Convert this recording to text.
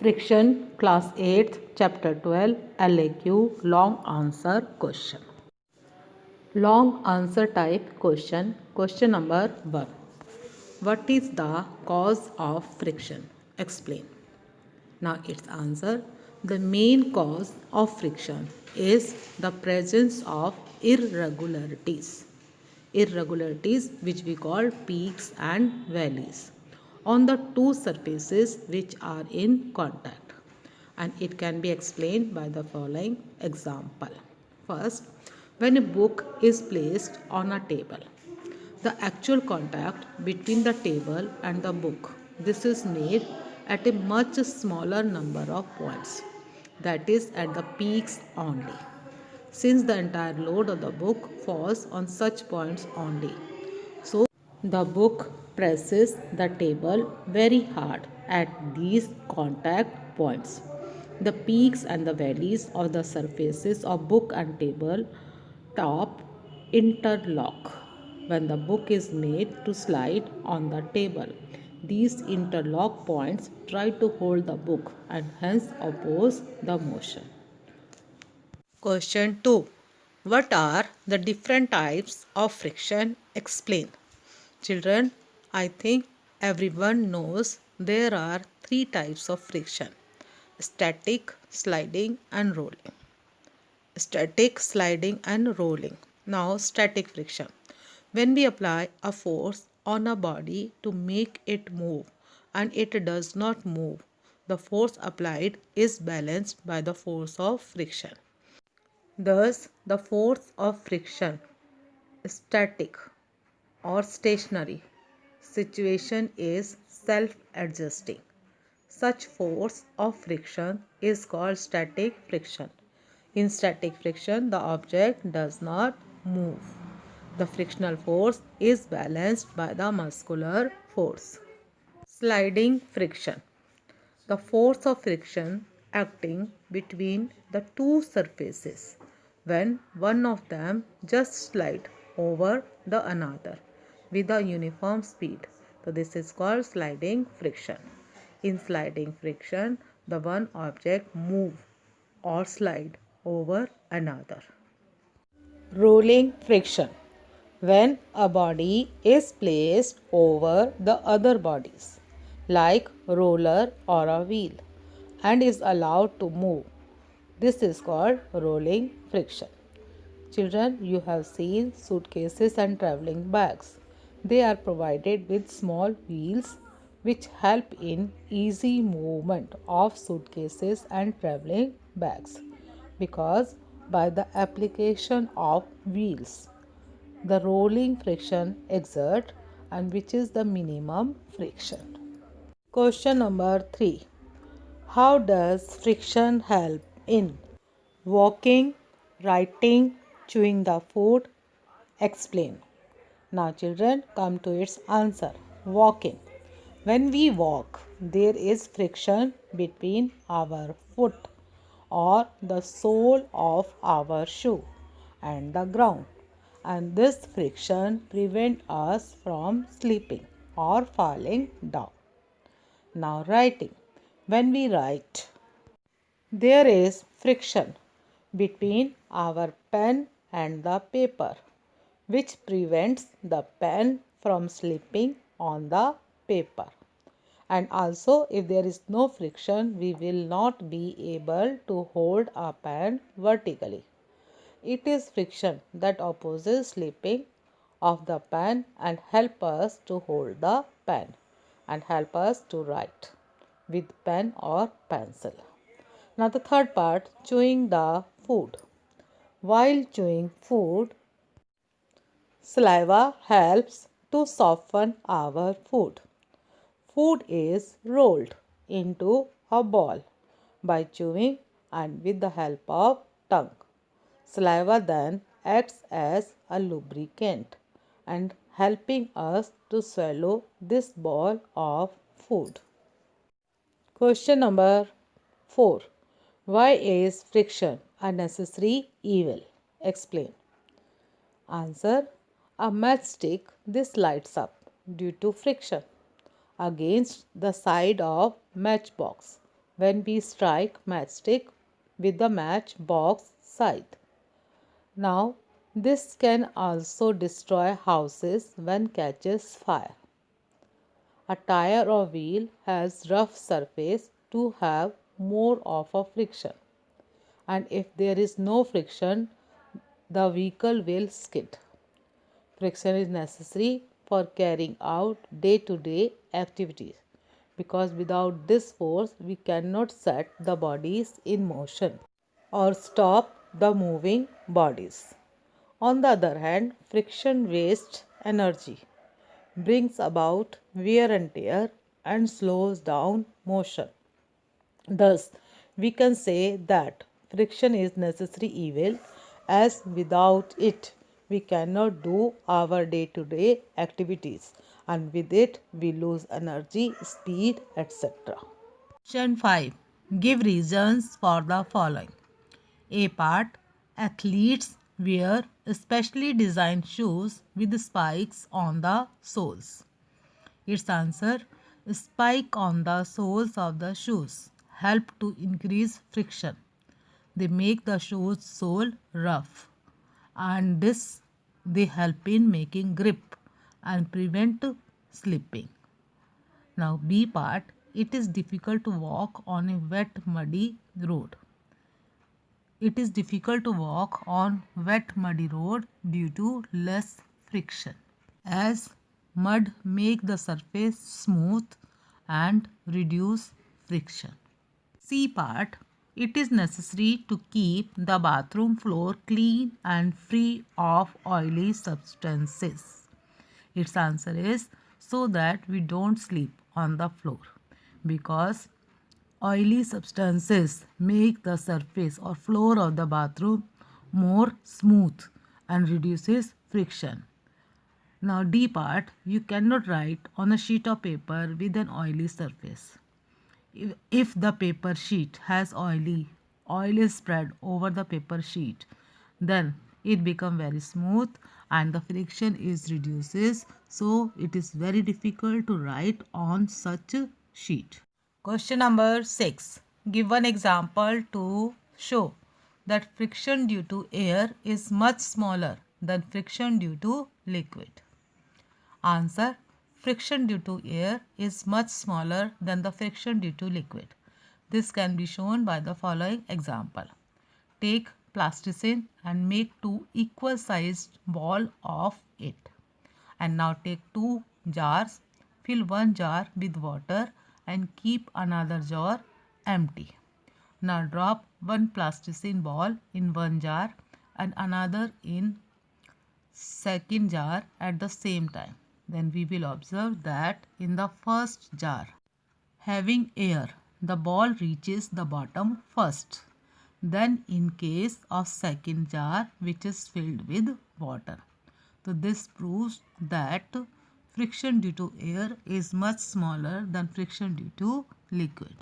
Friction, Class 8th, Chapter 12, LAQ, Long Answer Question. Long answer type question. Question number 1. What is the cause of friction? Explain. Now its answer. The main cause of friction is the presence of irregularities. Irregularities which we call peaks and valleys on the two surfaces which are in contact, and it can be explained by the following example. First, when a book is placed on a table, the actual contact between the table and the book, this is made at a much smaller number of points, that is at the peaks only, since the entire load of the book falls on such points only. So the book presses the table very hard at these contact points. The peaks and the valleys of the surfaces of book and table top interlock when the book is made to slide on the table. These interlock points try to hold the book and hence oppose the motion. Question 2. What are the different types of friction? Explain. Children, I think everyone knows there are three types of friction: static, sliding, and rolling. Static, sliding, and rolling. Now, static friction. When we apply a force on a body to make it move and it does not move, the force applied is balanced by the force of friction. Thus, the force of friction, static or stationary situation, is self-adjusting. Such force of friction is called static friction. In static friction, the object does not move. The frictional force is balanced by the muscular force. Sliding friction. The force of friction acting between the two surfaces when one of them just slide over the another with a uniform speed. So this is called sliding friction. In sliding friction, the one object move or slide over another. Rolling friction. When a body is placed over the other bodies, like roller or a wheel, and is allowed to move, this is called rolling friction. Children, you have seen suitcases and traveling bags. They are provided with small wheels which help in easy movement of suitcases and traveling bags, because by the application of wheels, the rolling friction exert, and which is the minimum friction. Question number 3. How does friction help in walking, writing, chewing the food? Explain. Now children, come to its answer. Walking. When we walk, there is friction between our foot or the sole of our shoe and the ground, and this friction prevents us from slipping or falling down. Now writing. When we write, there is friction between our pen and the paper, which prevents the pen from slipping on the paper. And also, if there is no friction, we will not be able to hold a pen vertically. It is friction that opposes slipping of the pen and help us to hold the pen and help us to write with pen or pencil. Now the third part, chewing the food. While chewing food, saliva helps to soften our food. Food is rolled into a ball by chewing and with the help of tongue. Saliva then acts as a lubricant and helping us to swallow this ball of food. Question number 4. Why is friction a necessary evil? Explain. Answer. A matchstick, this lights up due to friction against the side of matchbox. when we strike matchstick with the matchbox side. Now, this can also destroy houses when catches fire. A tire or wheel has rough surface to have more of a friction, and if there is no friction, the vehicle will skid. Friction is necessary for carrying out day-to-day activities, because without this force we cannot set the bodies in motion or stop the moving bodies. On the other hand, friction wastes energy, brings about wear and tear, and slows down motion. Thus, we can say that friction is necessary evil, as without it we cannot do our day to day activities, and with it we lose energy, speed, etc. Question 5. Give reasons for the following. A part: athletes wear specially designed shoes with spikes on the soles. Its answer: spike on the soles of the shoes help to increase friction. They make the shoe's sole rough, and this they help in making grip and prevent slipping. Now B part: it is difficult to walk on a wet muddy road. It is difficult to walk on wet muddy road due to less friction, as mud make the surface smooth and reduce friction. C part: it is necessary to keep the bathroom floor clean and free of oily substances. Its answer is so that we don't sleep on the floor, because oily substances make the surface or floor of the bathroom more smooth and reduces friction. Now D part: you cannot write on a sheet of paper with an oily surface. If the paper sheet has oil is spread over the paper sheet, then it becomes very smooth and the friction is reduces, so it is very difficult to write on such a sheet. Question number 6. Give one example to show that friction due to air is much smaller than friction due to liquid. Answer: friction due to air is much smaller than the friction due to liquid. This can be shown by the following example. Take plasticine and make two equal sized balls of it. And now take two jars, fill one jar with water and keep another jar empty. Now drop one plasticine ball in one jar and another in second jar at the same time. Then we will observe that in the first jar having air, the ball reaches the bottom first. Then in case of second jar which is filled with water. So this proves that friction due to air is much smaller than friction due to liquid.